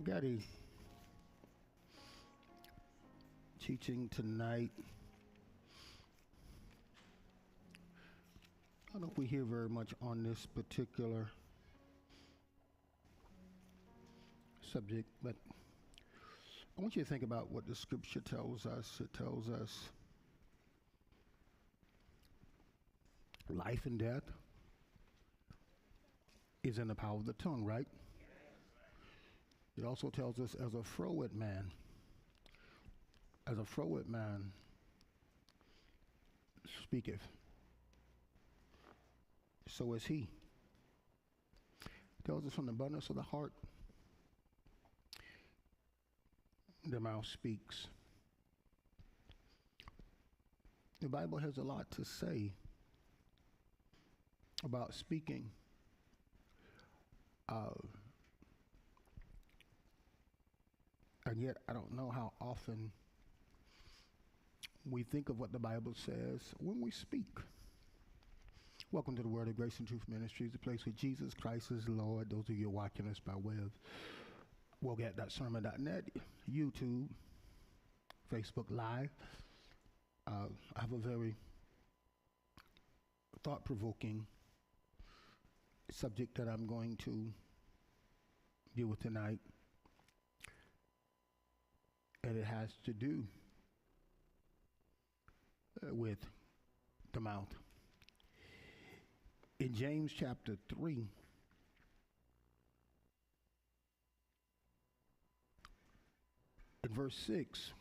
I've got a teaching tonight. I don't know if we hear very much on this particular subject, but I want you to think about what the scripture tells us. It tells us life and death is in the power of the tongue, right? It also tells us as a froward man speaketh, so is he. It tells us from the abundance of the heart, the mouth speaks. The Bible has a lot to say about speaking. And yet I don't know how often we think of what the Bible says when we speak. Welcome to the Word of Grace and Truth Ministries, the place where Jesus Christ is Lord. Those of you watching us by way of WellGet.sermon.net, YouTube, Facebook Live. I have a very thought-provoking subject that I'm going to deal with tonight, and it has to do with the mouth. In James chapter 3, in verse 6,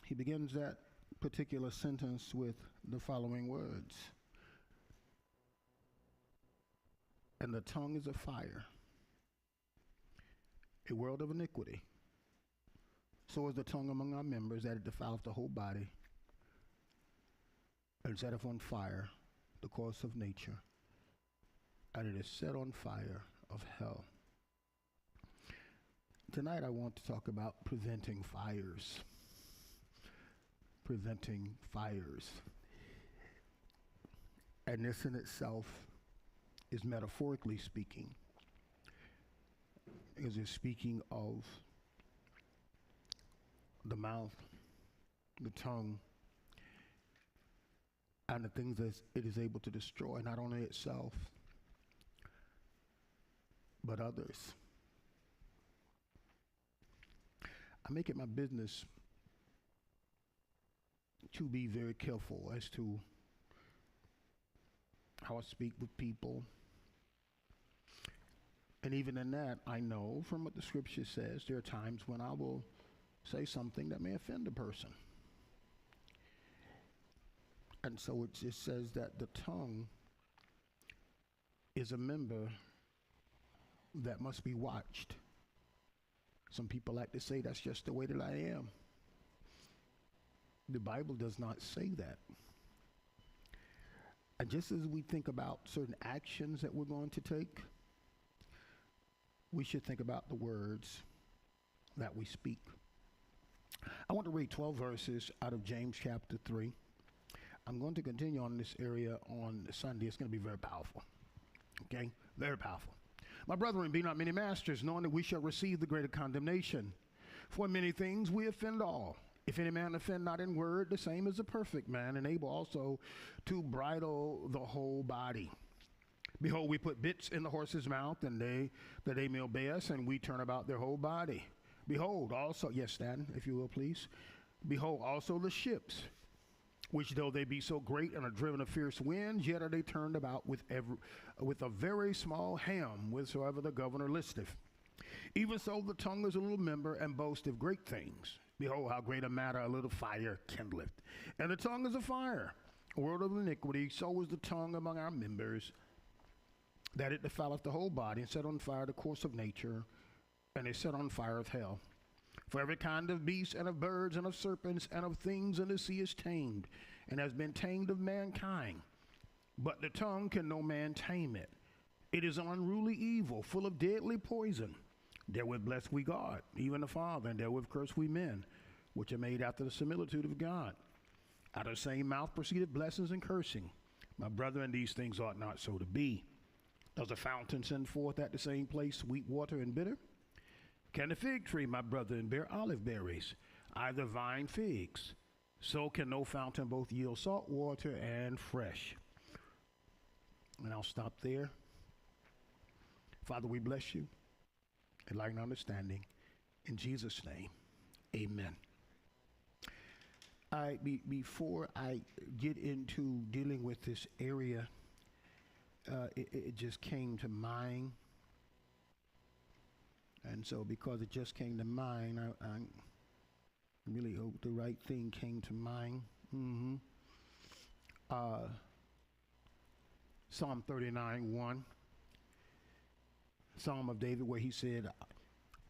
he begins that particular sentence with the following words: and the tongue is a fire, a world of iniquity. So is the tongue among our members, that it defileth the whole body, and setteth on fire the course of nature, and it is set on fire of hell. Tonight I want to talk about preventing fires. Preventing fires. And this in itself is, metaphorically speaking, is it speaking of the mouth, the tongue, and the things that it is able to destroy, not only itself, but others. I make it my business to be very careful as to how I speak with people. And even in that, I know from what the scripture says, there are times when I will say something that may offend a person. And so it just says that the tongue is a member that must be watched. Some people like to say that's just the way that I am. The Bible does not say that. And just as we think about certain actions that we're going to take, we should think about the words that we speak. I want to read 12 verses out of James chapter 3. I'm going to continue on this area on Sunday. It's going to be very powerful. Okay? Very powerful. My brethren, be not many masters, knowing that we shall receive the greater condemnation. For many things we offend all. If any man offend not in word, the same is a perfect man, and able also to bridle the whole body. Behold, we put bits in the horse's mouth, and that they may obey us, and we turn about their whole body. Behold also, yes, stand, if you will, please. Behold also the ships, which though they be so great and are driven of fierce winds, yet are they turned about with a very small helm, whithersoever the governor listeth. Even so the tongue is a little member, and boasteth great things. Behold, how great a matter a little fire kindleth. And the tongue is a fire, a world of iniquity. So is the tongue among our members, that it defileth the whole body, and set on fire the course of nature, and is set on fire of hell. For every kind of beast, and of birds, and of serpents, and of things in the sea is tamed, and has been tamed of mankind. But the tongue can no man tame it. It is an unruly evil, full of deadly poison. Therewith bless we God, even the Father, and therewith curse we men, which are made after the similitude of God. Out of the same mouth proceeded blessings and cursing. My brethren, these things ought not so to be. Does a fountain send forth at the same place sweet water and bitter? Can the fig tree, my brethren, bear olive berries? Either vine figs. So can no fountain both yield salt water and fresh. And I'll stop there. Father, we bless you. Enlighten understanding. In Jesus' name, amen. Before I get into dealing with this area, it just came to mind. And so because it just came to mind, I really hope the right thing came to mind. Psalm 39:1. Psalm of David, where he said,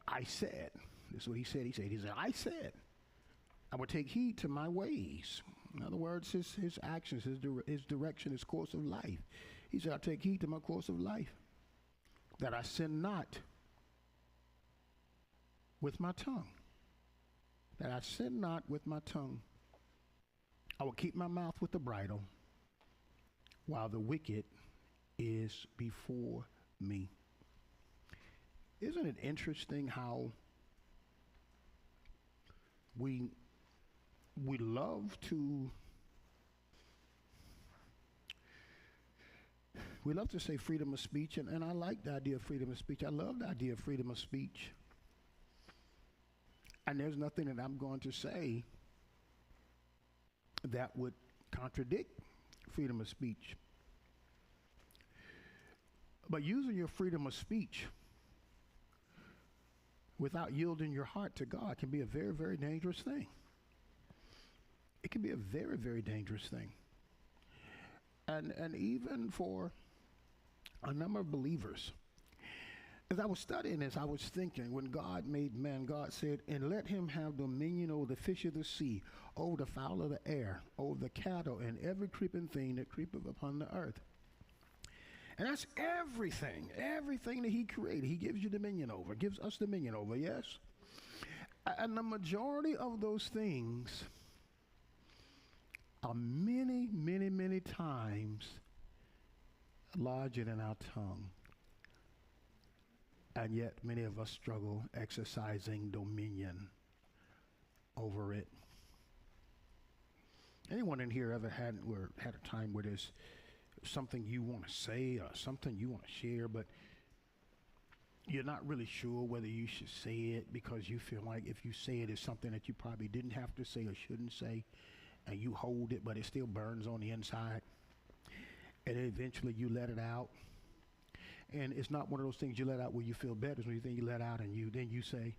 I said, this is what he said, I said, I would take heed to my ways. In other words, his actions, his direction, his course of life. He said, I take heed to my course of life, that I sin not with my tongue. That I sin not with my tongue. I will keep my mouth with the bridle, while the wicked is before me. Isn't it interesting how we love to say freedom of speech, and I like the idea of freedom of speech. I love the idea of freedom of speech. And there's nothing that I'm going to say that would contradict freedom of speech. But using your freedom of speech without yielding your heart to God can be a very, very dangerous thing. It can be a very, very dangerous thing. And even for a number of believers, as I was studying this, I was thinking, when God made man, God said, and let him have dominion over the fish of the sea, over the fowl of the air, over the cattle, and every creeping thing that creepeth upon the earth. And that's everything that he created. He gives you dominion over, gives us dominion over, yes? And the majority of those things are many, many, many times larger than our tongue. And yet many of us struggle exercising dominion over it. Anyone in here ever had a time where there's something you want to say or something you want to share, but you're not really sure whether you should say it because you feel like if you say it, it's something that you probably didn't have to say or shouldn't say, and you hold it, but it still burns on the inside, and then eventually you let it out. And it's not one of those things you let out where you feel better. It's when you think you let out and then you say,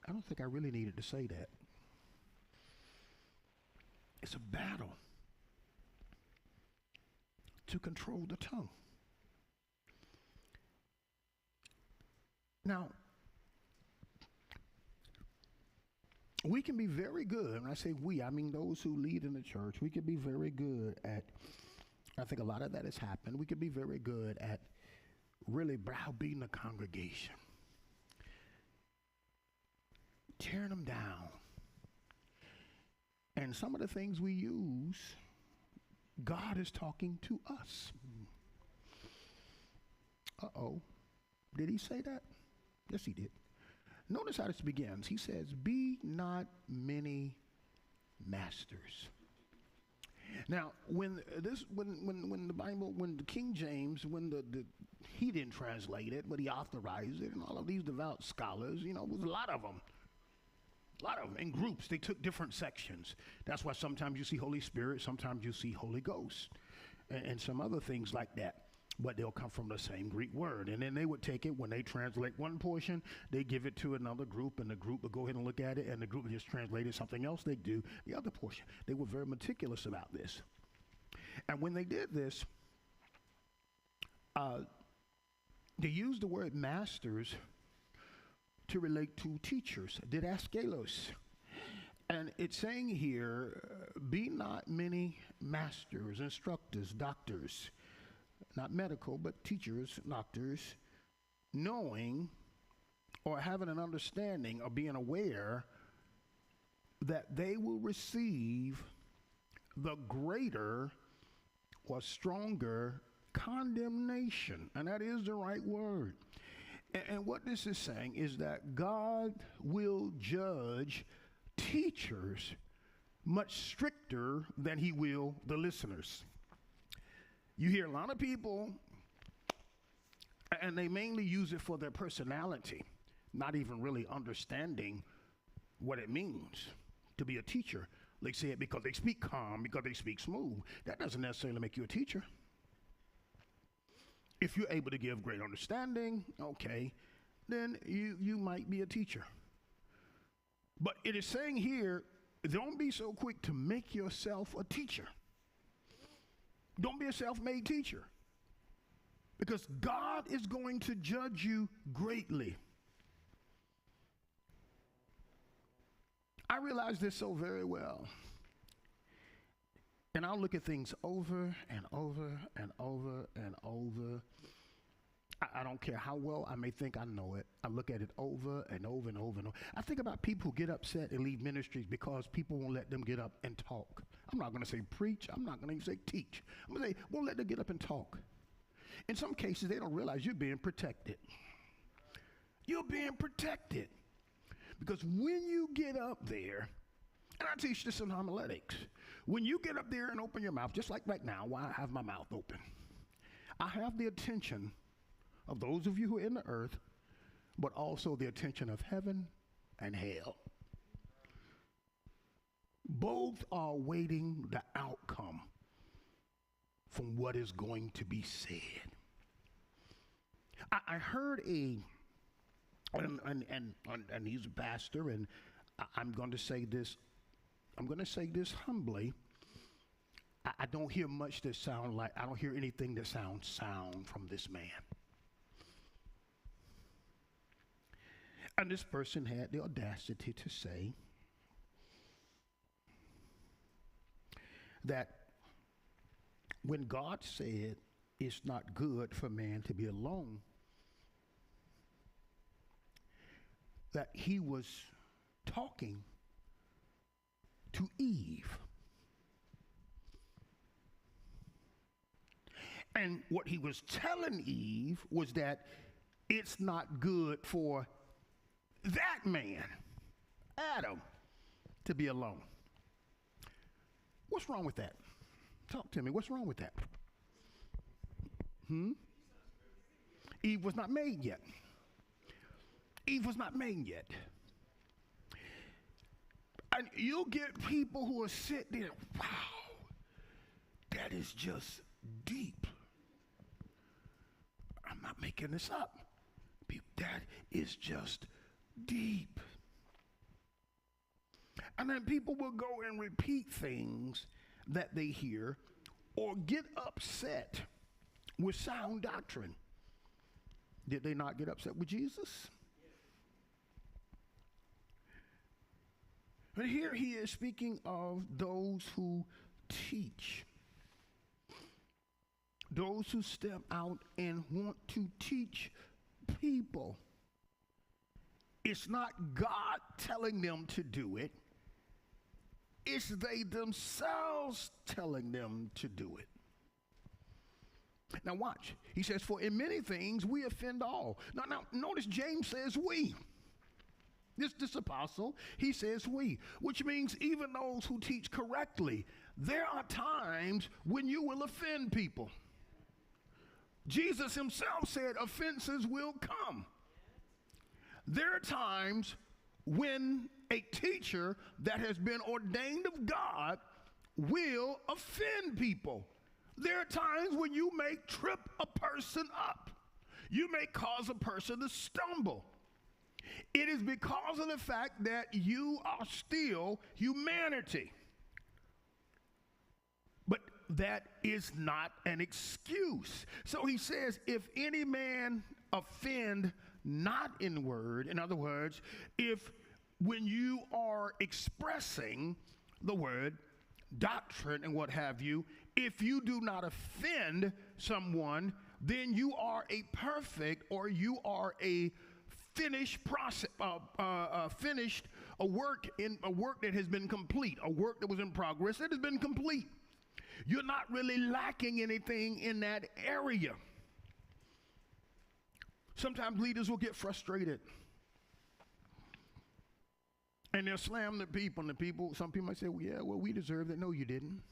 I don't think I really needed to say that. It's a battle to control the tongue. Now, we can be very good, and I say we, I mean those who lead in the church, we can be very good at, I think a lot of that has happened, we can be very good at really browbeating the congregation, tearing them down. And some of the things we use, God is talking to us. Uh-oh. Did he say that? Yes, he did. Notice how this begins. He says, be not many masters. Now, when the Bible, when the King James, he didn't translate it, but he authorized it, and all of these devout scholars, it was a lot of them in groups. They took different sections. That's why sometimes you see Holy Spirit, sometimes you see Holy Ghost, and some other things like that. But they'll come from the same Greek word. And then they would take it, when they translate one portion, they give it to another group, and the group would go ahead and look at it, and the group would just translate it something else. They do the other portion. They were very meticulous about this. And when they did this, they used the word masters to relate to teachers, didaskelos. And it's saying here, be not many masters, instructors, doctors, not medical, but teachers, doctors, knowing or having an understanding or being aware that they will receive the greater or stronger condemnation. And that is the right word. And what this is saying is that God will judge teachers much stricter than he will the listeners. You hear a lot of people, and they mainly use it for their personality, not even really understanding what it means to be a teacher. They say it because they speak calm, because they speak smooth. That doesn't necessarily make you a teacher. If you're able to give great understanding, okay, then you might be a teacher. But it is saying here, don't be so quick to make yourself a teacher. Don't be a self-made teacher, because God is going to judge you greatly. I realize this so very well. And I'll look at things over and over and over and over. I don't care how well I may think I know it. I look at it over and over and over and over. I think about people who get upset and leave ministries because people won't let them get up and talk. I'm not going to say preach. I'm not going to say teach. I'm going to say won't let them get up and talk. In some cases, they don't realize you're being protected. You're being protected. Because when you get up there, and I teach this in homiletics, when you get up there and open your mouth, just like right now, while I have my mouth open, I have the attention of those of you who are in the earth, but also the attention of heaven and hell. Both are waiting the outcome from what is going to be said. I heard and he's a pastor, and I'm going to say this humbly. I don't hear much that sound like, I don't hear anything that sounds sound from this man. And this person had the audacity to say that when God said it's not good for man to be alone, that he was talking to Eve. And what he was telling Eve was that it's not good for that man, Adam, to be alone. What's wrong with that? Talk to me. What's wrong with that? Eve was not made yet. Eve was not made yet. And you'll get people who are sitting there, wow, that is just deep. I'm not making this up. That is just deep. And then people will go and repeat things that they hear or get upset with sound doctrine. Did they not get upset with Jesus? But here he is speaking of those who teach. Those who step out and want to teach people. It's not God telling them to do it. It's they themselves telling them to do it. Now watch. He says, for in many things we offend all. Now notice James says we. This apostle, he says we, which means even those who teach correctly, there are times when you will offend people. Jesus himself said offenses will come. There are times when a teacher that has been ordained of God will offend people. There are times when you may trip a person up. You may cause a person to stumble. It is because of the fact that you are still humanity. But that is not an excuse. So he says, if any man offend not in word, in other words, if when you are expressing the word, doctrine and what have you, if you do not offend someone, then you are a perfect, or you are a finished process, finished a work that has been complete, a work that was in progress that has been complete. You're not really lacking anything in that area. Sometimes leaders will get frustrated and they'll slam the people, and some people might say, well, yeah, well, we deserve it. No, you didn't.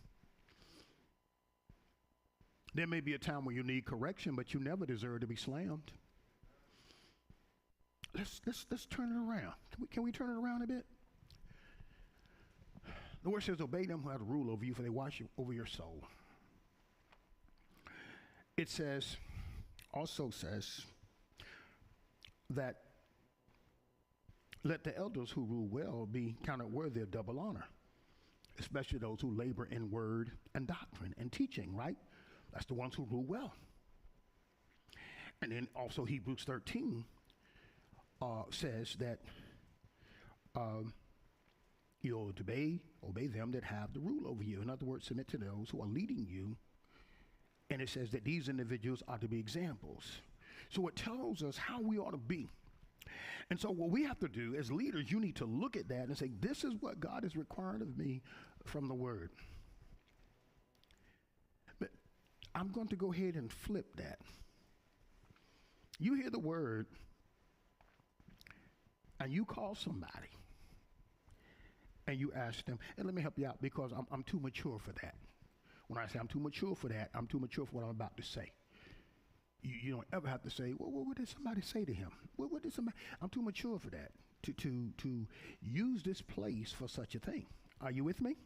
There may be a time when you need correction, but you never deserve to be slammed. Let's turn it around. Can we turn it around a bit? The word says, obey them who have rule over you, for they watch over your soul. It also says that let the elders who rule well be counted worthy of double honor, especially those who labor in word and doctrine and teaching, right? That's the ones who rule well. And then also Hebrews 13 says that you'll obey them that have the rule over you. In other words, submit to those who are leading you. And it says that these individuals are to be examples. So it tells us how we ought to be. And so what we have to do as leaders, you need to look at that and say, this is what God is requiring of me from the word. But I'm going to go ahead and flip that. You hear the word and you call somebody and you ask them, and let me help you out because I'm too mature for that. When I say I'm too mature for that, I'm too mature for what I'm about to say. You don't ever have to say, well, what did somebody say to him? What did somebody? I'm too mature for that to use this place for such a thing. Are you with me?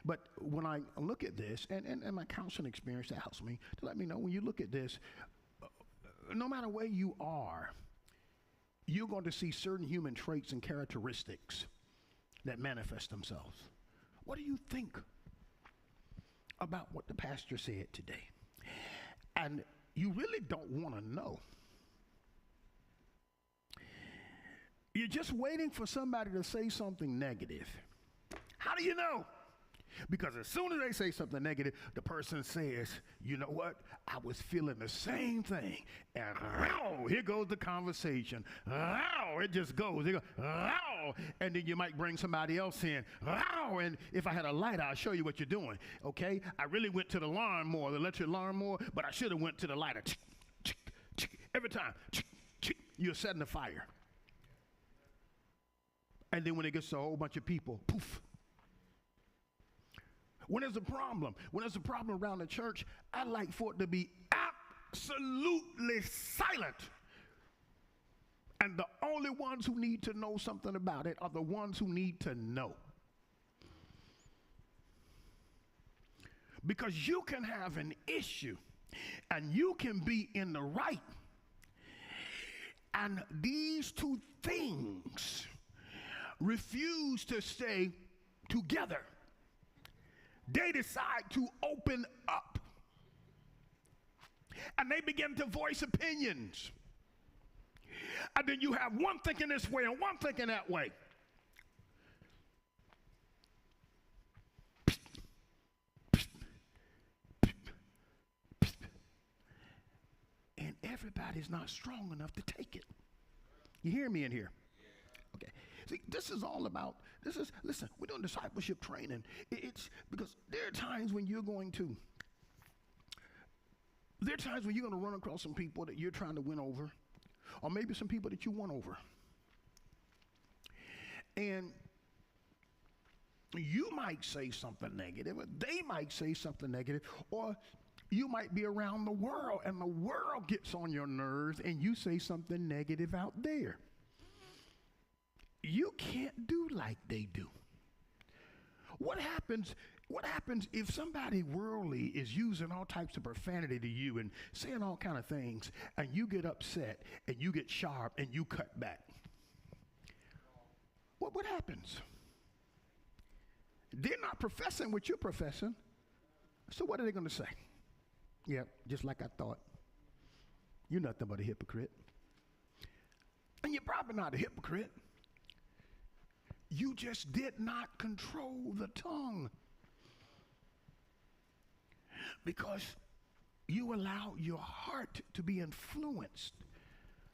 But when I look at this, and my counseling experience, that helps me to let me know when you look at this, no matter where you are, you're going to see certain human traits and characteristics that manifest themselves. What do you think about what the pastor said today? And you really don't want to know. You're just waiting for somebody to say something negative. How do you know? Because as soon as they say something negative, the person says, you know what? I was feeling the same thing. And here goes the conversation. It just goes. And then you might bring somebody else in. And if I had a light, I'll show you what you're doing. Okay? I really went to the lawnmower, the electric lawnmower, but I should have went to the lighter. Every time, you're setting the fire. And then when it gets to a whole bunch of people, poof. When there's a problem around the church, I like for it to be absolutely silent. And the only ones who need to know something about it are the ones who need to know. Because you can have an issue and you can be in the right. And these two things refuse to stay together. They decide to open up. And they begin to voice opinions. And then you have one thinking this way and one thinking that way. And everybody's not strong enough to take it. You hear me in here? Okay. See, this is all about, listen, we're doing discipleship training. It's because there are times when you're going to run across some people that you're trying to win over, or maybe some people that you won over. And you might say something negative, or they might say something negative, or you might be around the world and the world gets on your nerves and you say something negative out there. You can't do like they do. What happens if somebody worldly is using all types of profanity to you and saying all kind of things, and you get upset and you get sharp and you cut back? What happens? They're not professing what you're professing. So what are they going to say? Yeah, just like I thought. You're nothing but a hypocrite. And you're probably not a hypocrite. You just did not control the tongue. Because you allowed your heart to be influenced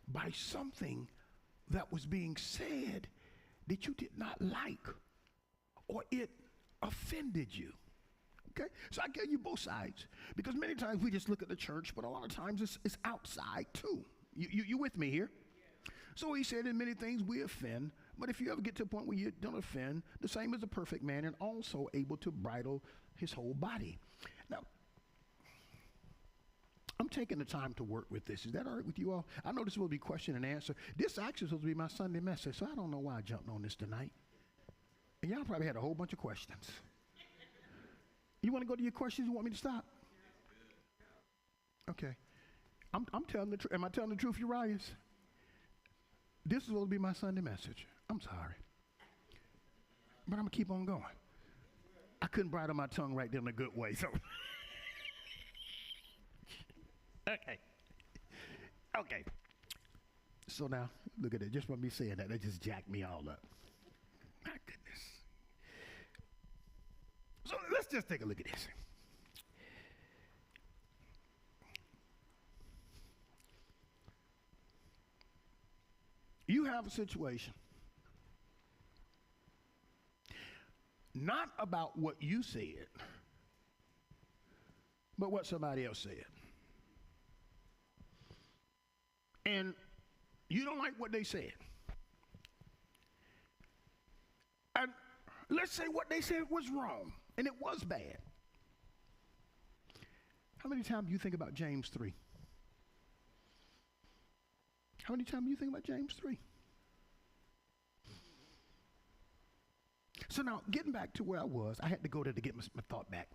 by something that was being said that you did not like, or it offended you. Okay? So I gave you both sides. Because many times we just look at the church, but a lot of times it's outside too. You with me here? So he said, in many things we offend, but if you ever get to a point where you don't offend, the same as a perfect man and also able to bridle his whole body. Now, I'm taking the time to work with this. Is that all right with you all? I know this will be question and answer. This actually supposed to be my Sunday message, so I don't know why I jumped on this tonight. And y'all probably had a whole bunch of questions. You want to go to your questions? You want me to stop? Okay. I'm telling the truth. Am I telling the truth, Urias? This is what will be my Sunday message. I'm sorry. But I'm going to keep on going. I couldn't bridle my tongue right there in a good way, so. Okay. So now, look at it. Just by me saying that, they just jacked me all up. My goodness. So let's just take a look at this. You have a situation, not about what you said, but what somebody else said. And you don't like what they said. And let's say what they said was wrong, and it was bad. How many times do you think about James 3? How many times do you think about James 3? So now, getting back to where I was, I had to go there to get my thought back.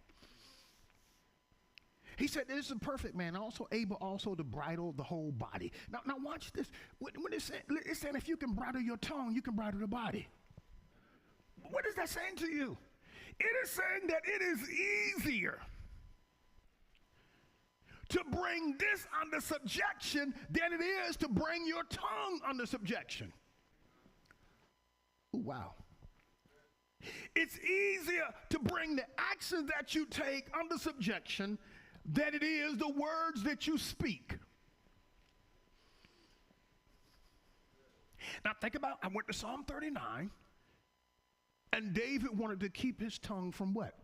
He said, this is a perfect man, also able also to bridle the whole body. Now watch this. When it's saying if you can bridle your tongue, you can bridle the body. What is that saying to you? It is saying that it is easier to bring this under subjection than it is to bring your tongue under subjection. Ooh, wow. It's easier to bring the actions that you take under subjection than it is the words that you speak. Now think about, I went to Psalm 39, and David wanted to keep his tongue from what?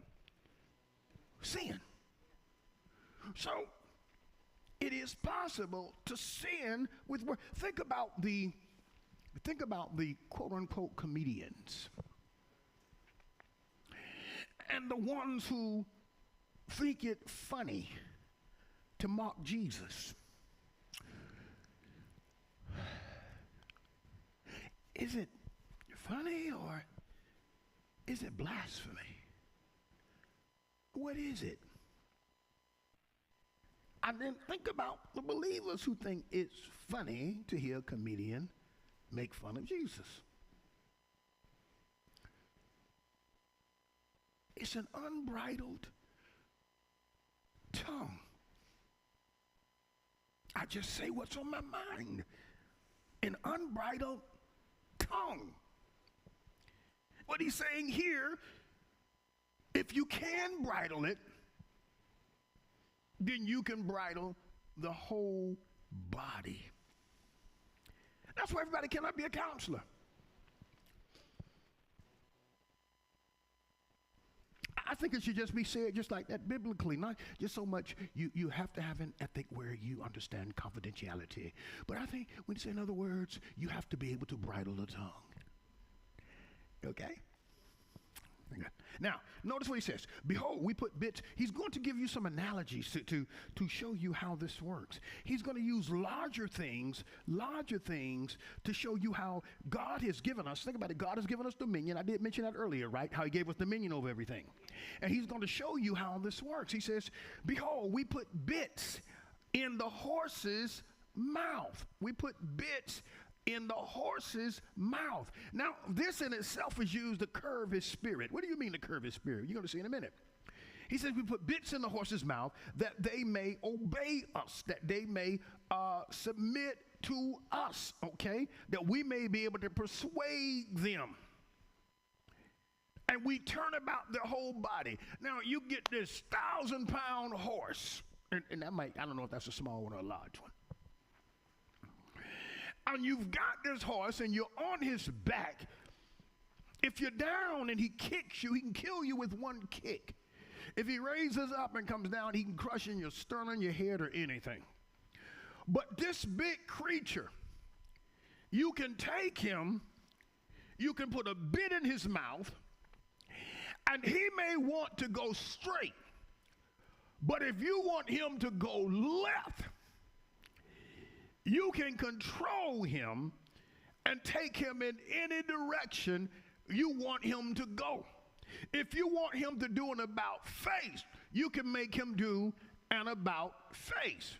Sin. So it is possible to sin with words. Think about the quote unquote comedians and the ones who think it funny to mock Jesus. Is it funny or is it blasphemy? What is it? And then think about the believers who think it's funny to hear a comedian make fun of Jesus. It's an unbridled tongue. I just say what's on my mind. An unbridled tongue. What he's saying here, if you can bridle it, then you can bridle the whole body. That's why everybody cannot be a counselor. I think it should just be said just like that biblically, not just so much you have to have an ethic where you understand confidentiality. But I think when you say in other words, you have to be able to bridle the tongue. Okay? Now, notice what he says. Behold, we put bits. He's going to give you some analogies to show you how this works. He's going to use larger things to show you how God has given us. Think about it. God has given us dominion. I did mention that earlier, right? How he gave us dominion over everything. And he's going to show you how this works. He says, behold, we put bits in the horse's mouth. We put bits in the horse's mouth. Now, this in itself is used to curve his spirit. What do you mean to curve his spirit? You're going to see in a minute. He says we put bits in the horse's mouth that they may obey us, that they may submit to us, okay? That we may be able to persuade them. And we turn about their whole body. Now, you get this 1,000-pound horse, and that might, I don't know if that's a small one or a large one. And you've got this horse and you're on his back. If you're down and he kicks you, he can kill you with one kick. If he raises up and comes down, he can crush in your sternum, your head, or anything. But this big creature, you can take him, you can put a bit in his mouth, and he may want to go straight. But if you want him to go left, you can control him and take him in any direction you want him to go. If you want him to do an about face, you can make him do an about face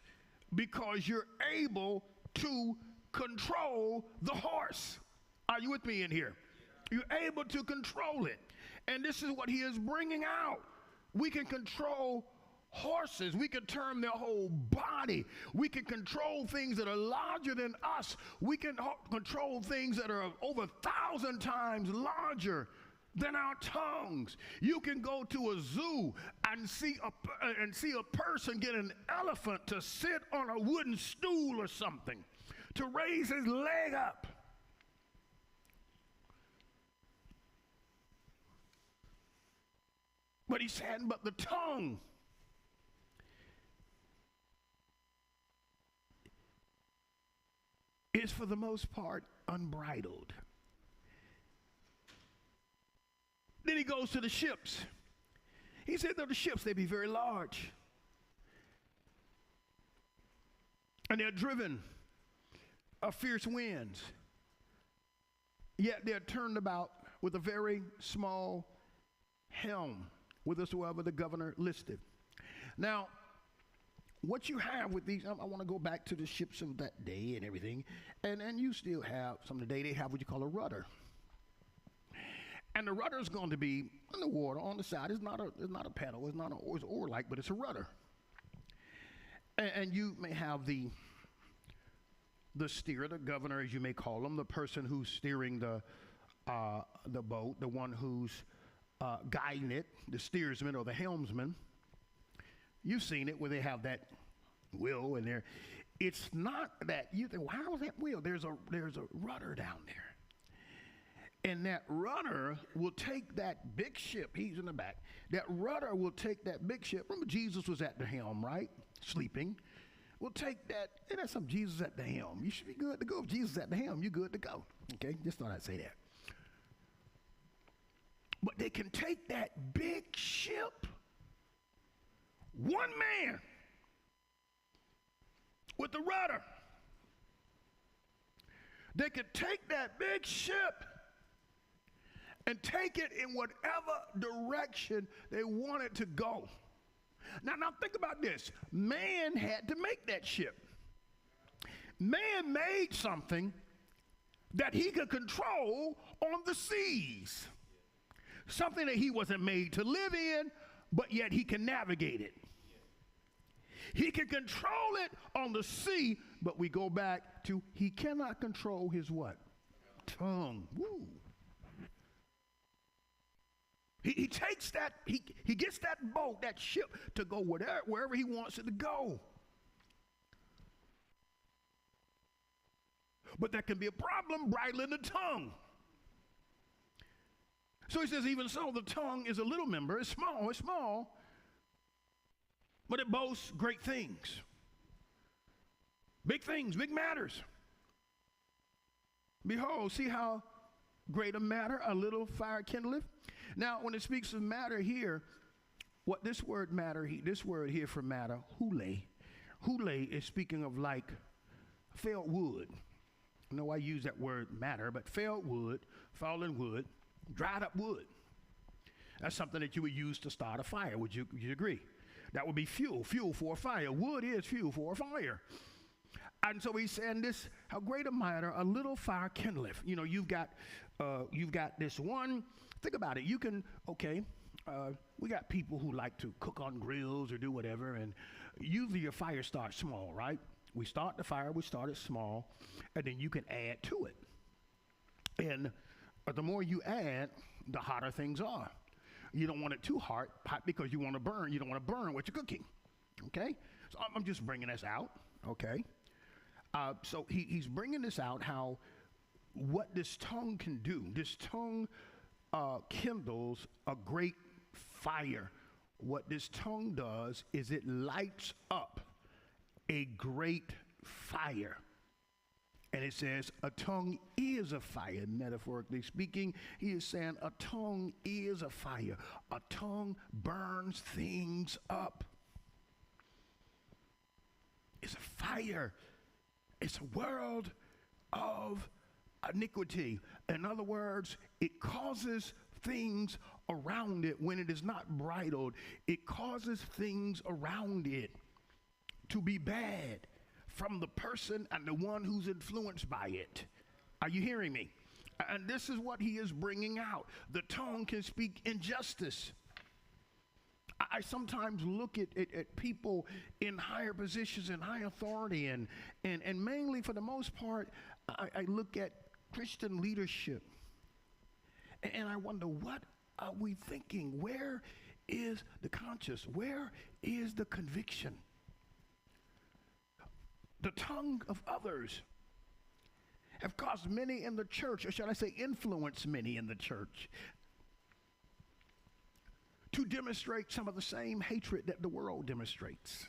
because you're able to control the horse. Are you with me in here? You're able to control it. And this is what he is bringing out. We can control horses. We can turn their whole body. We can control things that are larger than us. We can control things that are over 1,000 times larger than our tongues. You can go to a zoo and see a person get an elephant to sit on a wooden stool or something, to raise his leg up. But he said, but the tongue is for the most part unbridled. Then he goes to the ships. He said that the ships, they be very large. And they're driven of fierce winds. Yet they're turned about with a very small helm, whithersoever the governor listed. Now, what you have with these, I want to go back to the ships of that day and everything, and you still have, some today they have what you call a rudder. And the rudder is going to be in the water on the side. It's not a pedal, it's not an oar-like, but it's a rudder. And you may have the steerer, the governor, as you may call him, the person who's steering the boat, the one who's guiding it, the steersman or the helmsman. You've seen it where they have that wheel in there. It's not that you think, well, how is that wheel? There's a rudder down there. And that rudder will take that big ship. He's in the back. That rudder will take that big ship. Remember, Jesus was at the helm, right? Sleeping. We'll take that. And that's some Jesus at the helm. You should be good to go. If Jesus at the helm, you're good to go. Okay? Just thought I'd say that. But they can take that big ship, one man with the rudder. They could take that big ship and take it in whatever direction they want it to go. Now think about this. Man had to make that ship. Man made something that he could control on the seas. Something that he wasn't made to live in, but yet he can navigate it. He can control it on the sea, but we go back to he cannot control his what? Tongue. Woo. He takes that, he gets that boat, that ship, to go wherever he wants it to go. But that can be a problem bridling the tongue. So he says, even so, the tongue is a little member. It's small, but it boasts great things. Big things, big matters. Behold, see how great a matter a little fire kindleth. Now, when it speaks of matter here, what this word matter, this word here for matter, hule is speaking of like felled wood. I know I use that word matter, but felled wood, fallen wood, dried up wood. That's something that you would use to start a fire. Would you agree? That would be fuel for a fire. Wood is fuel for a fire. And so he's saying this, how great a matter a little fire kindleth. You know, you've got this one. Think about it. You can, we got people who like to cook on grills or do whatever, and usually your fire starts small, right? We start the fire, we start it small, and then you can add to it. And the more you add, the hotter things are. You don't want it too hot because you want to burn. You don't want to burn what you're cooking, okay? So I'm just bringing this out, okay? So he's bringing this out, how what this tongue can do. This tongue kindles a great fire. What this tongue does is it lights up a great fire. And it says a tongue is a fire. Metaphorically speaking, he is saying a tongue is a fire. A tongue burns things up. It's a fire. It's a world of iniquity. In other words, it causes things around it when it is not bridled. It causes things around it to be bad from the person and the one who's influenced by it. Are you hearing me? And this is what he is bringing out. The tongue can speak injustice. I sometimes look at people in higher positions and high authority, and mainly for the most part, I look at Christian leadership, and I wonder, what are we thinking? Where is the conscience? Where is the conviction? The tongue of others have caused many in the church, or should I say influenced many in the church, to demonstrate some of the same hatred that the world demonstrates.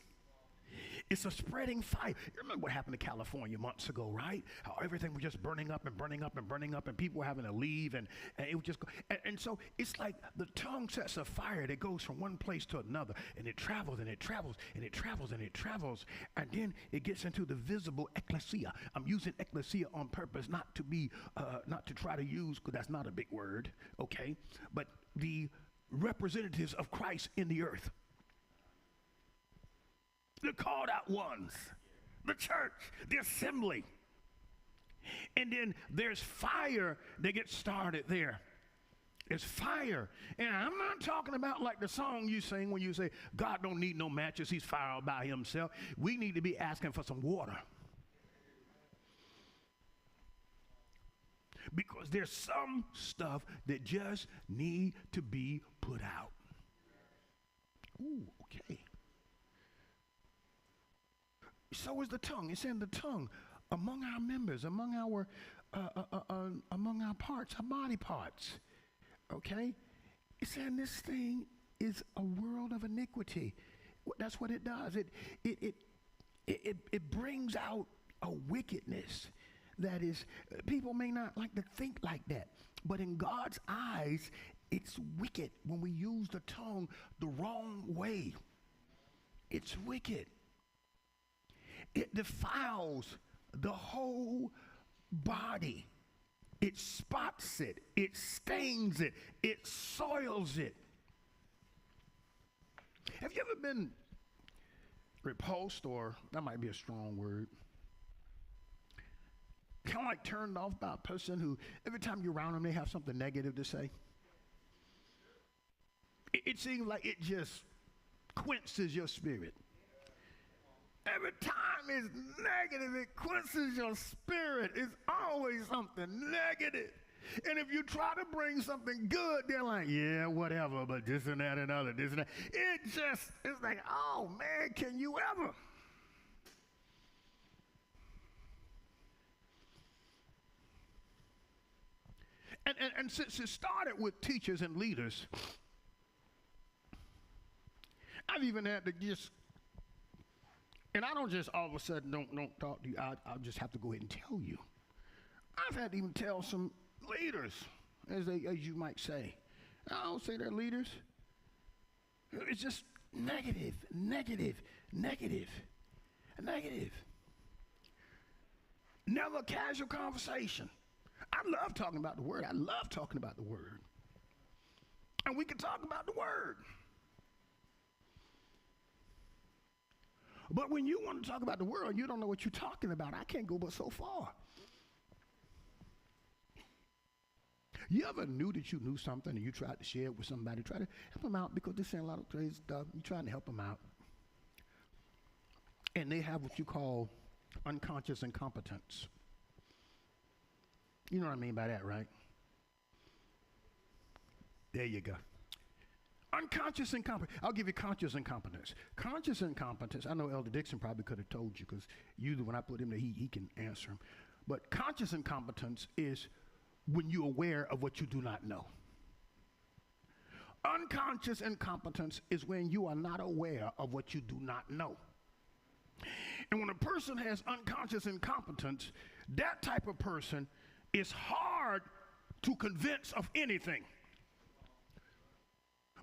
It's a spreading fire. You remember what happened to California months ago, right? How everything was just burning up and burning up and burning up, and people were having to leave, and it would just go. And so it's like the tongue sets a fire that goes from one place to another, and it travels and it travels and it travels and it travels, and then it gets into the visible ecclesia. I'm using ecclesia on purpose, not to try to use, because that's not a big word, okay? But the representatives of Christ in the earth. The called out ones, the church, the assembly. And then there's fire that gets started there. There's fire. And I'm not talking about like the song you sing when you say, God don't need no matches, he's fire all by himself. We need to be asking for some water. Because there's some stuff that just need to be put out. Ooh, okay. So is the tongue. It's in the tongue, among our members, among our parts, our body parts. Okay? It's saying this thing is a world of iniquity. That's what it does. It brings out a wickedness that is, people may not like to think like that, but in God's eyes, it's wicked when we use the tongue the wrong way. It's wicked. It defiles the whole body. It spots it. It stains it. It soils it. Have you ever been repulsed, or that might be a strong word, kind of like turned off by a person who every time you're around them they have something negative to say? It seems like it just quenches your spirit. Every time it's negative, it quenches your spirit. It's always something negative. And if you try to bring something good, they're like, yeah, whatever, but this and that and other, this and that. It's like, oh man, can you ever? And since it started with teachers and leaders, I've even had to just, and I don't just all of a sudden don't talk to you. I'll just have to go ahead and tell you. I've had to even tell some leaders, as you might say. I don't say they're leaders. It's just negative, negative, negative, negative. Never a casual conversation. I love talking about the word. I love talking about the word. And we can talk about the word. But when you want to talk about the world, you don't know what you're talking about. I can't go but so far. You ever knew that you knew something and you tried to share it with somebody, try to help them out because they're saying a lot of crazy stuff. You're trying to help them out. And they have what you call unconscious incompetence. You know what I mean by that, right? There you go. Unconscious incompetence. I'll give you conscious incompetence. Conscious incompetence, I know Elder Dixon probably could have told you, because usually when I put him there, he can answer him. But conscious incompetence is when you're aware of what you do not know. Unconscious incompetence is when you are not aware of what you do not know. And when a person has unconscious incompetence, that type of person is hard to convince of anything.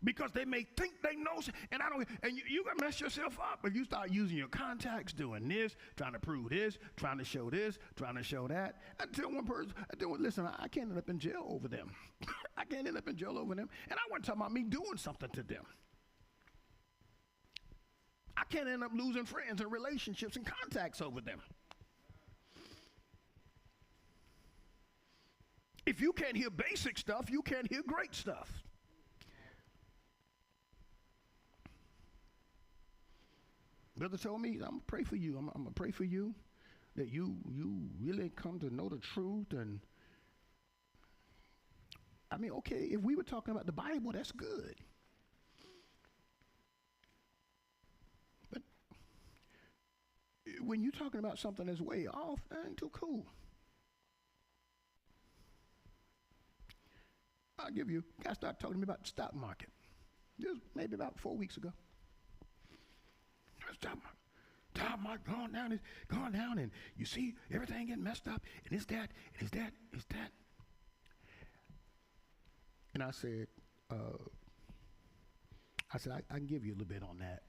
Because they may think they know, and you gonna mess yourself up if you start using your contacts, doing this, trying to prove this, trying to show this, trying to show that. I tell one person, listen, I can't end up in jail over them. I can't end up in jail over them. And I wasn't talking about me doing something to them. I can't end up losing friends and relationships and contacts over them. If you can't hear basic stuff, you can't hear great stuff. Brother told me, I'm going to pray for you. I'm going to pray for you that you really come to know the truth. And I mean, okay, if we were talking about the Bible, that's good. But when you're talking about something that's way off, that ain't too cool. I'll give you, guys started talking to me about the stock market. This was maybe about 4 weeks ago. Stock market going down, and you see everything getting messed up, and it's that. And I said, I can give you a little bit on that.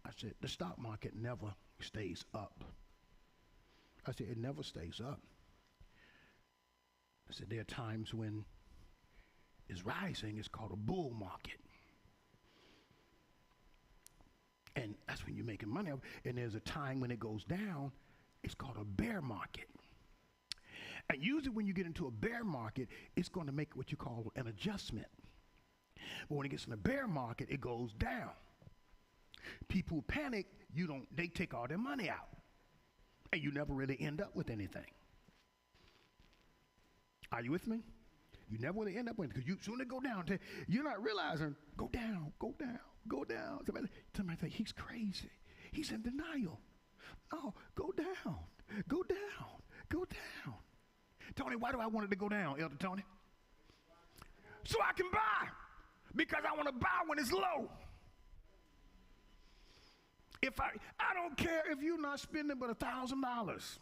I said, the stock market never stays up. I said, it never stays up. I said, there are times when it's rising, it's called a bull market. And that's when you're making money. And there's a time when it goes down, it's called a bear market. And usually when you get into a bear market, it's going to make what you call an adjustment. But when it gets in a bear market, it goes down. People panic, they take all their money out. And you never really end up with anything. Are you with me? You never really end up with it because you soon to go down. You're not realizing, go down. Somebody think he's crazy. He's in denial. No, go down. Tony, why do I want it to go down, Elder Tony? So I can buy. Because I want to buy when it's low. If I don't care if you're not spending but $1,000.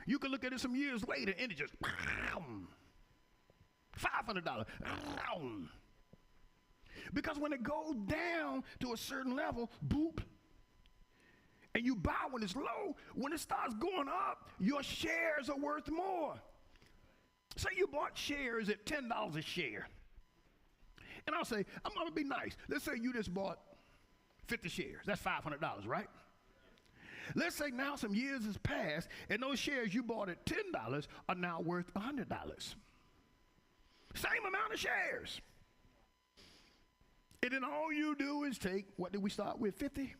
You can look at it some years later and it just $500. Because when it goes down to a certain level, boop, and you buy when it's low, when it starts going up, your shares are worth more. Say you bought shares at $10 a share. And I'll say, I'm going to be nice. Let's say you just bought 50 shares. That's $500, right? Let's say now some years has passed, and those shares you bought at $10 are now worth $100. Same amount of shares. And then all you do is take, what did we start with, 50?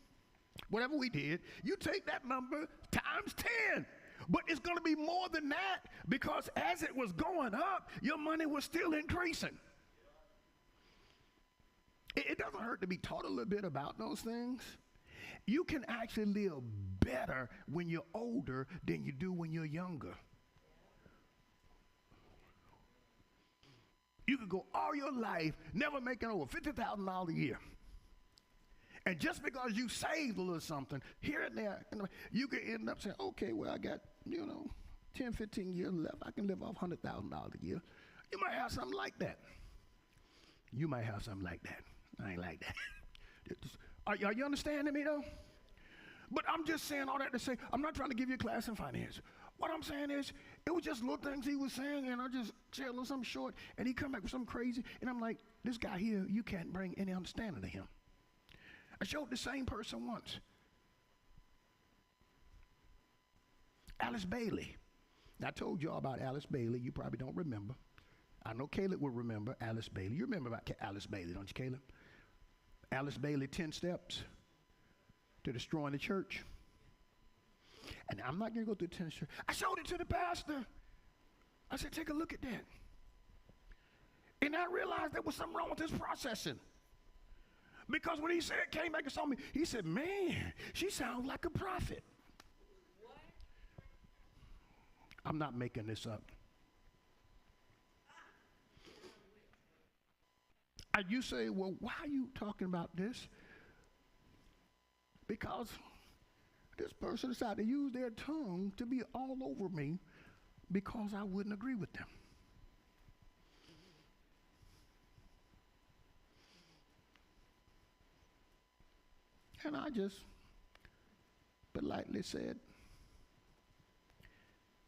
Whatever we did, you take that number times 10. But it's going to be more than that because as it was going up, your money was still increasing. It doesn't hurt to be taught a little bit about those things. You can actually live better when you're older than you do when you're younger. You could go all your life never making over $50,000 a year. And just because you saved a little something here and there, you could end up saying, okay, well, I got, 10, 15 years left. I can live off $100,000 a year. You might have something like that. I ain't like that. Are you understanding me, though? But I'm just saying all that to say, I'm not trying to give you a class in finance. What I'm saying is, it was just little things he was saying, and I just said a little something short, and he come back with something crazy, and I'm like, this guy here, you can't bring any understanding to him. I showed the same person once. Alice Bailey. I told y'all about Alice Bailey. You probably don't remember. I know Caleb will remember Alice Bailey. You remember about Alice Bailey, don't you, Caleb? Alice Bailey, 10 steps to destroying the church. And I'm not going to go through 10 steps. I showed it to the pastor. I said, take a look at that. And I realized there was something wrong with his processing. Because when he said, came back and saw me, he said, man, she sounds like a prophet. What? I'm not making this up. And you say, well, why are you talking about this? because this person decided to use their tongue to be all over me because I wouldn't agree with them. And I just politely said,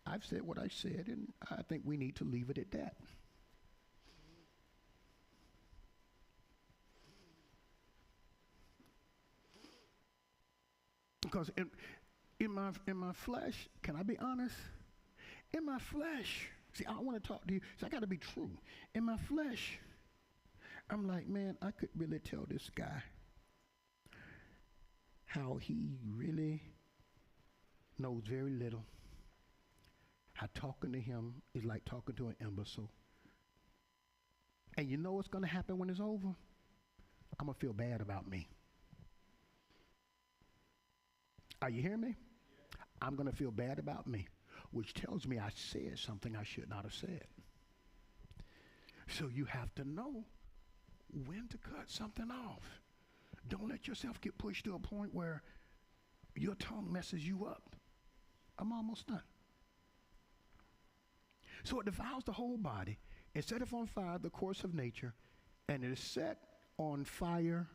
I've said what I said, and I think we need to leave it at that. Because in my flesh, can I be honest? In my flesh, see, I want to talk to you. See, I got to be true. In my flesh, I'm like, man, I could really tell this guy how he really knows very little. How talking to him is like talking to an imbecile. And you know what's going to happen when it's over? I'm going to feel bad about me. Are you hearing me? I'm going to feel bad about me, which tells me I said something I should not have said. So you have to know when to cut something off. Don't let yourself get pushed to a point where your tongue messes you up. I'm almost done. So it defiles the whole body and setteth on fire the course of nature, and it is set on fire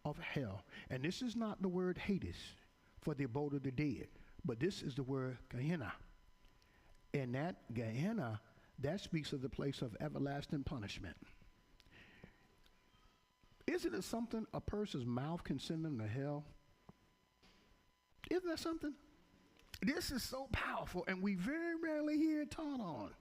of hell. And this is not the word Hades for the abode of the dead, but this is the word Gehenna. And that Gehenna, that speaks of the place of everlasting punishment. Isn't it something a person's mouth can send them to hell? Isn't that something? This is so powerful, and we very rarely hear it taught on.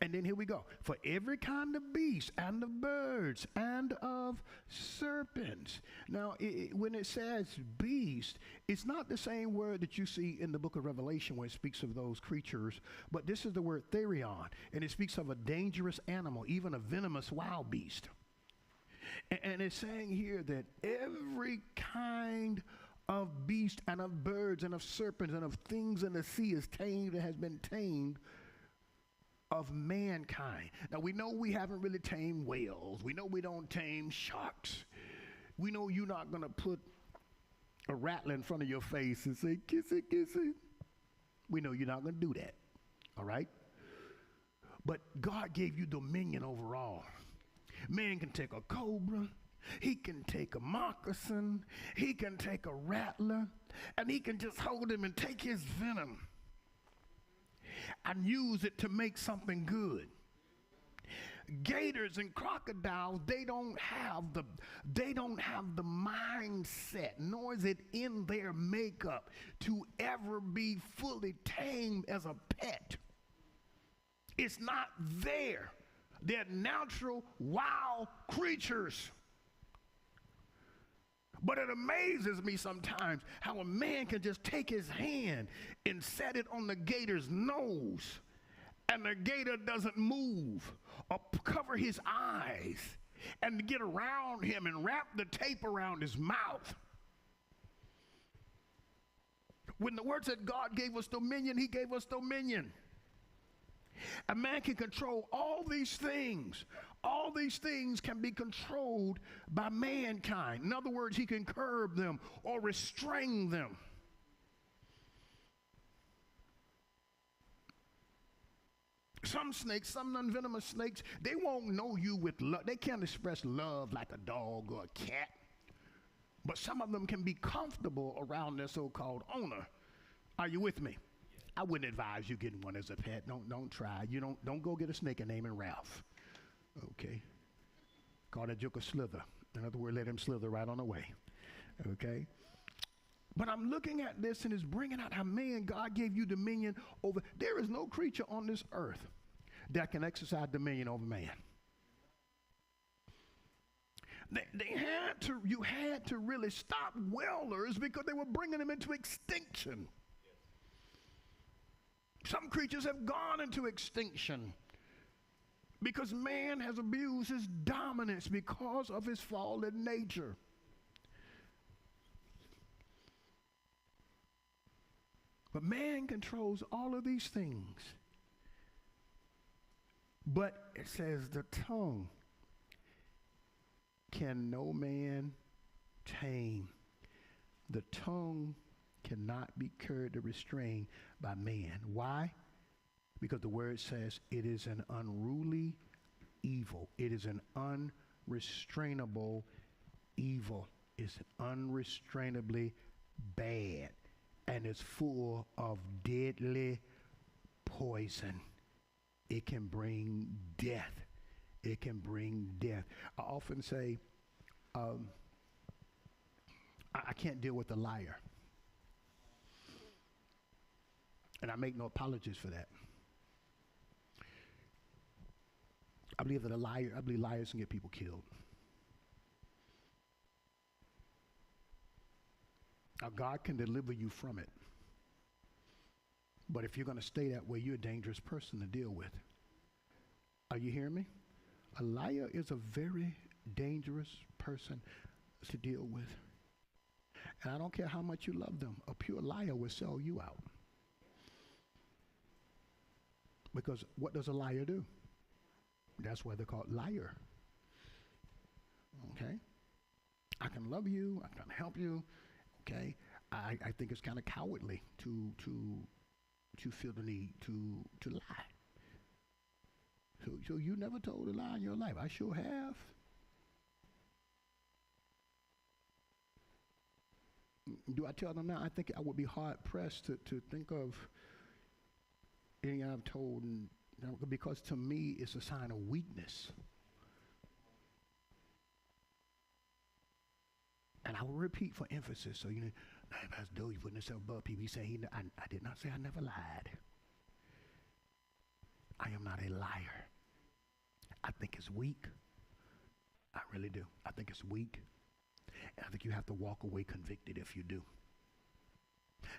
And then here we go. For every kind of beast and of birds and of serpents. Now, when it says beast, it's not the same word that you see in the book of Revelation where it speaks of those creatures, but this is the word therion, and it speaks of a dangerous animal, even a venomous wild beast. And it's saying here that every kind of beast and of birds and of serpents and of things in the sea is tamed and has been tamed of mankind. Now, we know we haven't really tamed whales. We know we don't tame sharks. We know you're not going to put a rattler in front of your face and say, kiss it, kiss it. We know you're not going to do that, all right? But God gave you dominion over all. Man can take a cobra. He can take a moccasin. He can take a rattler. And he can just hold him and take his venom and use it to make something good. Gators and crocodiles, they don't have the mindset, nor is it in their makeup to ever be fully tamed as a pet. It's not there. They're natural wild creatures. But it amazes me sometimes how a man can just take his hand and set it on the gator's nose, and the gator doesn't move, or cover his eyes and get around him and wrap the tape around his mouth. When the word said God gave us dominion, he gave us dominion. A man can control all these things. All these things can be controlled by mankind. In other words, he can curb them or restrain them. Some snakes, some non-venomous snakes, they won't know you with love. They can't express love like a dog or a cat. But some of them can be comfortable around their so-called owner. Are you with me? I wouldn't advise you getting one as a pet. Don't try. You don't go get a snake and name it Ralph. Okay. Call that joker Slither. In other words, let him slither right on away. Okay. But I'm looking at this, and it's bringing out how, man, God gave you dominion over. There is no creature on this earth that can exercise dominion over man. You had to really stop whalers because they were bringing them into extinction. Some creatures have gone into extinction because man has abused his dominance because of his fallen nature. But man controls all of these things. But it says the tongue can no man tame. The tongue cannot be curbed or restrained by man. Why? Because the word says it is an unruly evil. It is an unrestrainable evil. It's unrestrainably bad. And it's full of deadly poison. It can bring death. It can bring death. I often say, I can't deal with a liar. And I make no apologies for that. I believe liars can get people killed. Now, God can deliver you from it. But if you're going to stay that way, you're a dangerous person to deal with. Are you hearing me? A liar is a very dangerous person to deal with. And I don't care how much you love them. A pure liar will sell you out. Because what does a liar do? That's why they're called liar. Okay? I can love you. I can help you. Okay? I think it's kind of cowardly to feel the need to lie. So you never told a lie in your life. I sure have. Do I tell them now? I think I would be hard pressed to think of anything I've told, because to me it's a sign of weakness. And I will repeat for emphasis, so you know, Pastor Doe, you putting yourself above people. He said, I did not say I never lied. I am not a liar. I think it's weak. I really do. I think it's weak. And I think you have to walk away convicted if you do.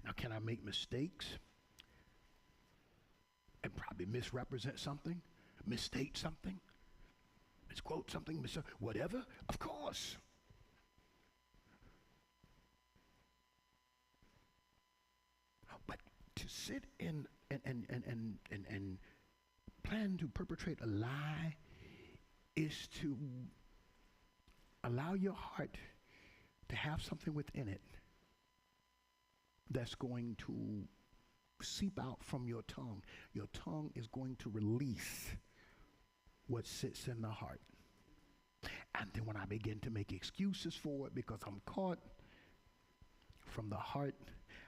Now, can I make mistakes and probably misrepresent something, misstate something, misquote something, whatever? Of course. But to sit and plan to perpetrate a lie is to allow your heart to have something within it that's going to seep out from your tongue. Your tongue is going to release what sits in the heart. And then when I begin to make excuses for it because I'm caught, from the heart,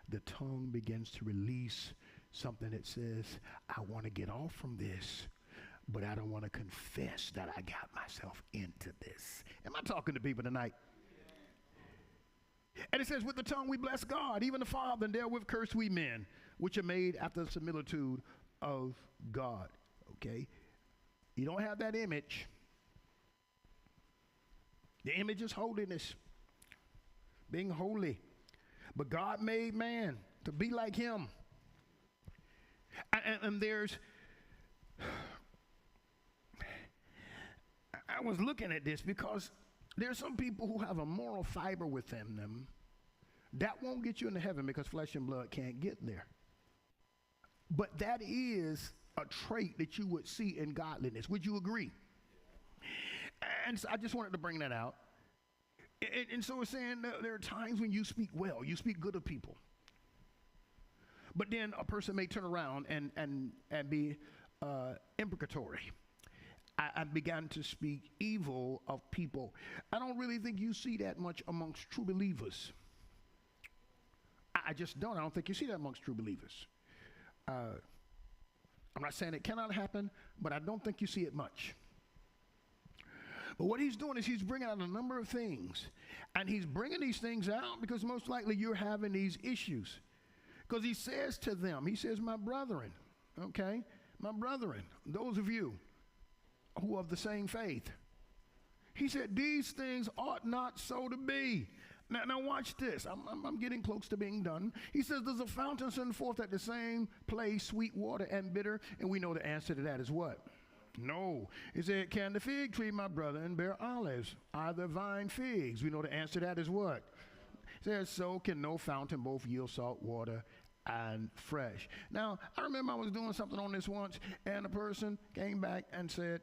the tongue begins to release something that says, I want to get off from this, but I don't want to confess that I got myself into this. Am I talking to people tonight? And it says, with the tongue we bless God, even the Father, and therewith curse we men, which are made after the similitude of God. Okay? You don't have that image. The image is holiness, being holy. But God made man to be like him. And there's, I was looking at this because there's some people who have a moral fiber within them that won't get you into heaven because flesh and blood can't get there. But that is a trait that you would see in godliness. Would you agree? And so I just wanted to bring that out. And so we're saying there are times when you speak well, you speak good of people. But then a person may turn around and be imprecatory. I began to speak evil of people. I don't really think you see that much amongst true believers. I just don't. I don't think you see that amongst true believers. I'm not saying it cannot happen, but I don't think you see it much. But what he's doing is he's bringing out a number of things. And he's bringing these things out because most likely you're having these issues. Because he says to them, he says, my brethren, okay? My brethren, those of you who are of the same faith. He said, these things ought not so to be. Now watch this. I'm getting close to being done. He says, there's a fountain sent forth at the same place, sweet water and bitter. And we know the answer to that is what? No. He said, can the fig tree, my brethren, bear olives? Are the vine figs? We know the answer to that is what? He says, so can no fountain both yield salt water and fresh. Now, I remember I was doing something on this once, and a person came back and said,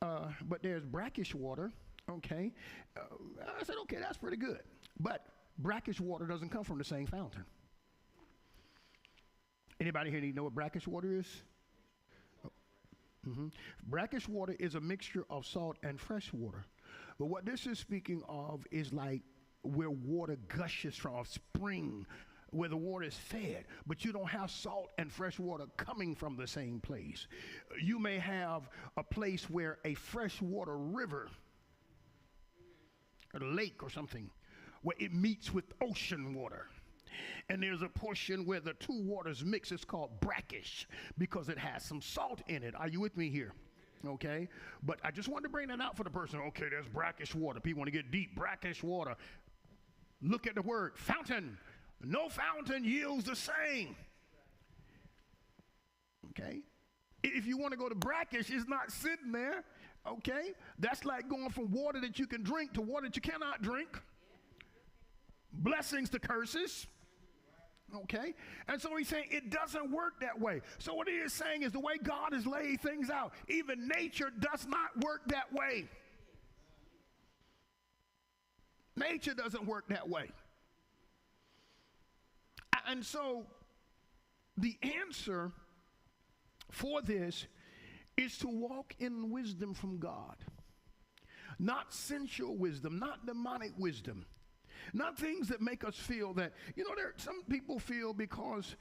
but there's brackish water, okay? I said, okay, that's pretty good. But brackish water doesn't come from the same fountain. Anybody here know what brackish water is? Brackish water is a mixture of salt and fresh water. But what this is speaking of is like where water gushes from a spring, where the water is fed, but you don't have salt and fresh water coming from the same place. You may have a place where a freshwater river, or lake or something, where it meets with ocean water. And there's a portion where the two waters mix. It's called brackish because it has some salt in it. Are you with me here? Okay. But I just wanted to bring that out for the person. Okay, there's brackish water. People want to get deep. Brackish water. Look at the word fountain. No fountain yields the same. Okay. If you want to go to brackish, it's not sitting there. Okay. That's like going from water that you can drink to water that you cannot drink. Blessings to curses. Okay? And so he's saying it doesn't work that way. So what he is saying is the way God has laid things out, even nature does not work that way. Nature doesn't work that way. And so the answer for this is to walk in wisdom from God. Not sensual wisdom, not demonic wisdom. Not things that make us feel that, some people feel because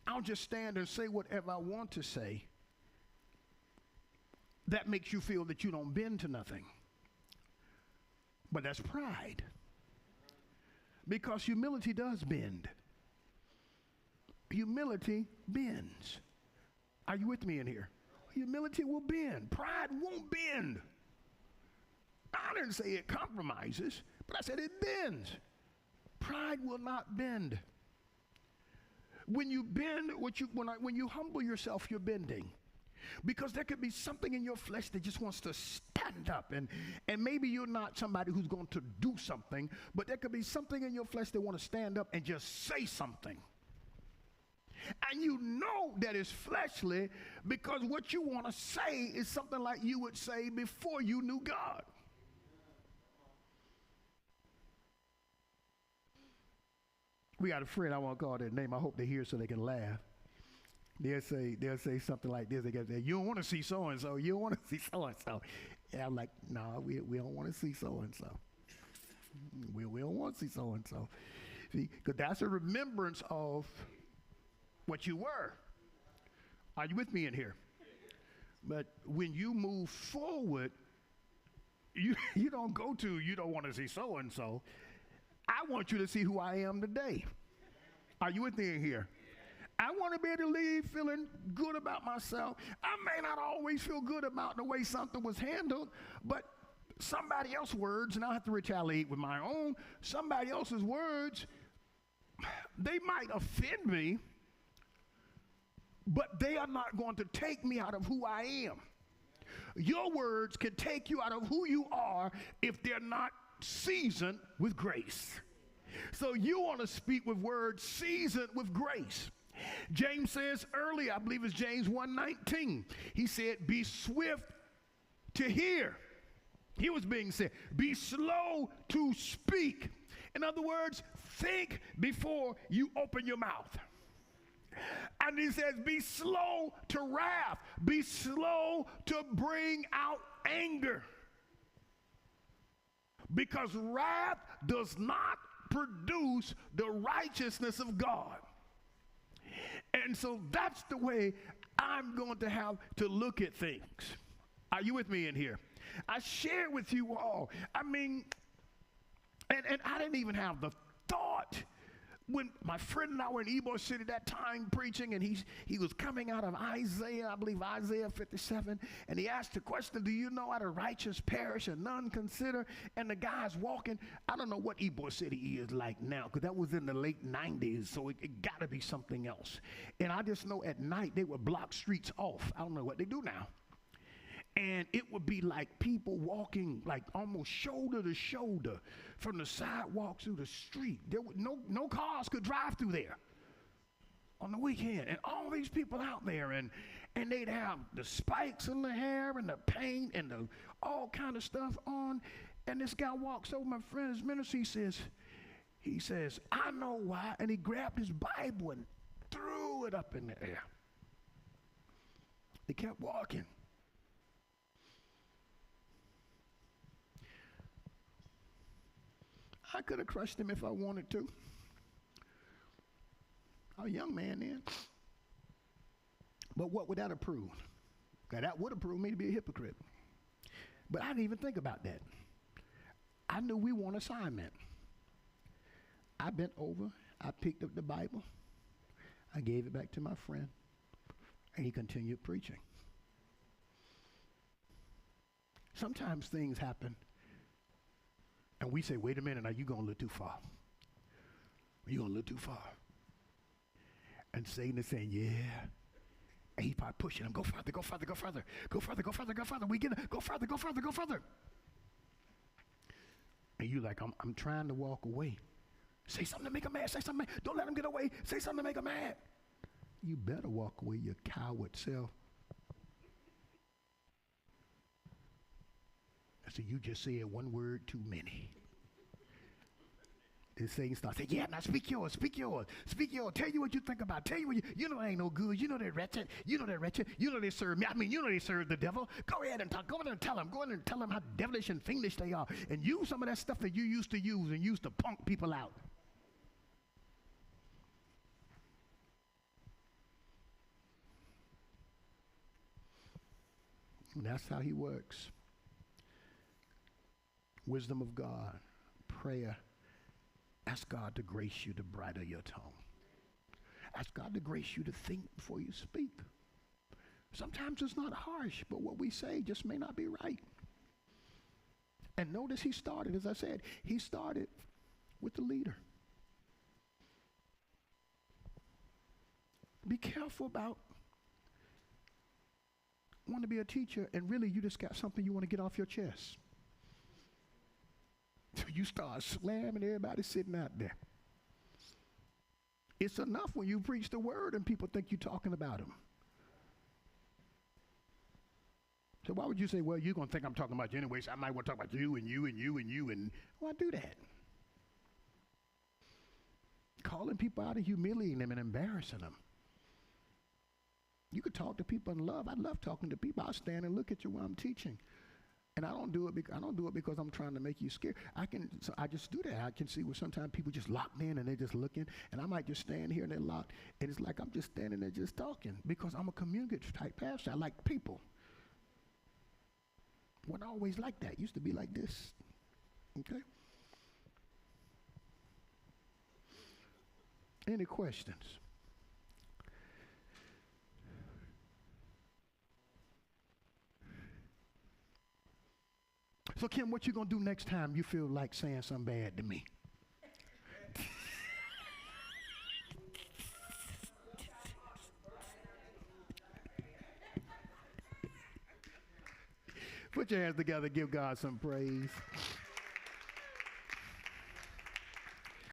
I'll just stand and say whatever I want to say, that makes you feel that you don't bend to nothing. But that's pride. Because humility does bend. Humility bends. Are you with me in here? Humility will bend. Pride won't bend. I didn't say it compromises, but I said it bends. Pride will not bend. When you bend, when you humble yourself, you're bending. Because there could be something in your flesh that just wants to stand up. And maybe you're not somebody who's going to do something, but there could be something in your flesh that want to stand up and just say something. And you know that it's fleshly because what you want to say is something like you would say before you knew God. We got a friend, I won't call their name. I hope they hear so they can laugh. They'll say something like this. They go, you don't want to see so-and-so. You don't want to see so-and-so. And I'm like, no, we don't want to see so-and-so. We don't want to see so-and-so. See, because that's a remembrance of what you were. Are you with me in here? But when you move forward, you don't go to, you don't want to see so-and-so. I want you to see who I am today. Are you with me in here? I want to be able to leave feeling good about myself. I may not always feel good about the way something was handled, but somebody else's words, and I'll have to retaliate with my own, somebody else's words, they might offend me, but they are not going to take me out of who I am. Your words can take you out of who you are if they're not seasoned with grace. So you want to speak with words seasoned with grace. James says earlier, I believe it's James 1:19, he said, be swift to hear. He was being said, be slow to speak. In other words, think before you open your mouth. And he says, be slow to wrath. Be slow to bring out anger. Because wrath does not produce the righteousness of God. And so that's the way I'm going to have to look at things. Are you with me in here? I share with you all. I mean, and I didn't even have the thought when my friend and I were in Ybor City that time preaching, and he was coming out of Isaiah, I believe Isaiah 57, and he asked the question, do you know how the righteous perish and none consider? And the guy's walking. I don't know what Ybor City is like now, because that was in the late 90s, so it got to be something else. And I just know at night they would block streets off. I don't know what they do now. And it would be like people walking like almost shoulder to shoulder from the sidewalk to the street. There were no cars could drive through there on the weekend. And all these people out there, and they'd have the spikes in the hair and the paint and the all kind of stuff on. And this guy walks over my friend's ministry. He says, I know why. And he grabbed his Bible and threw it up in the air. They kept walking. I could have crushed him if I wanted to. I was a young man then. But what would that have proved? Now, that would have proved me to be a hypocrite. But I didn't even think about that. I knew we were on assignment. I bent over, I picked up the Bible, I gave it back to my friend, and he continued preaching. Sometimes things happen, and we say, wait a minute, now you're going a little too far. You're going a little too far. And Satan is saying, yeah. And he's probably pushing him, go further, go further, go further, go further, go further, go further. We get it, go further, go further, go further. And you like, I'm trying to walk away. Say something to make him mad, say something, don't let him get away, say something to make him mad. You better walk away, your coward self. So you just said one word too many. Then Satan starts saying, yeah, now speak yours, speak yours, speak yours. Tell you what you think about. Tell you what you know they ain't no good. You know they're wretched. You know they're wretched. You know they serve me. I mean, you know they serve the devil. Go ahead and talk. Go ahead and tell them. Go ahead and tell them how devilish and fiendish they are. And use some of that stuff that you used to use and used to punk people out. And that's how he works. Wisdom of God, prayer. Ask God to grace you to bridle your tongue. Ask God to grace you to think before you speak. Sometimes it's not harsh, but what we say just may not be right. And notice he started, as I said, he started with the leader. Be careful about wanting to be a teacher and really you just got something you want to get off your chest. So you start slamming everybody sitting out there. It's enough when you preach the word and people think you're talking about them. So why would you say, well, you're going to think I'm talking about you anyway, so I might want to talk about you and you and you and you and why do that? Calling people out and humiliating them and embarrassing them. You could talk to people in love. I love talking to people. I'll stand and look at you while I'm teaching. And I don't do it because I'm trying to make you scared. I just do that. I can see where sometimes people just locked in and they're just looking, and I might just stand here and they're locked, and it's like I'm just standing there just talking because I'm a communicative type pastor. I like people. Wasn't always like that. Used to be like this. Okay? Any questions? So, Kim, what you going to do next time you feel like saying something bad to me? Put your hands together, give God some praise.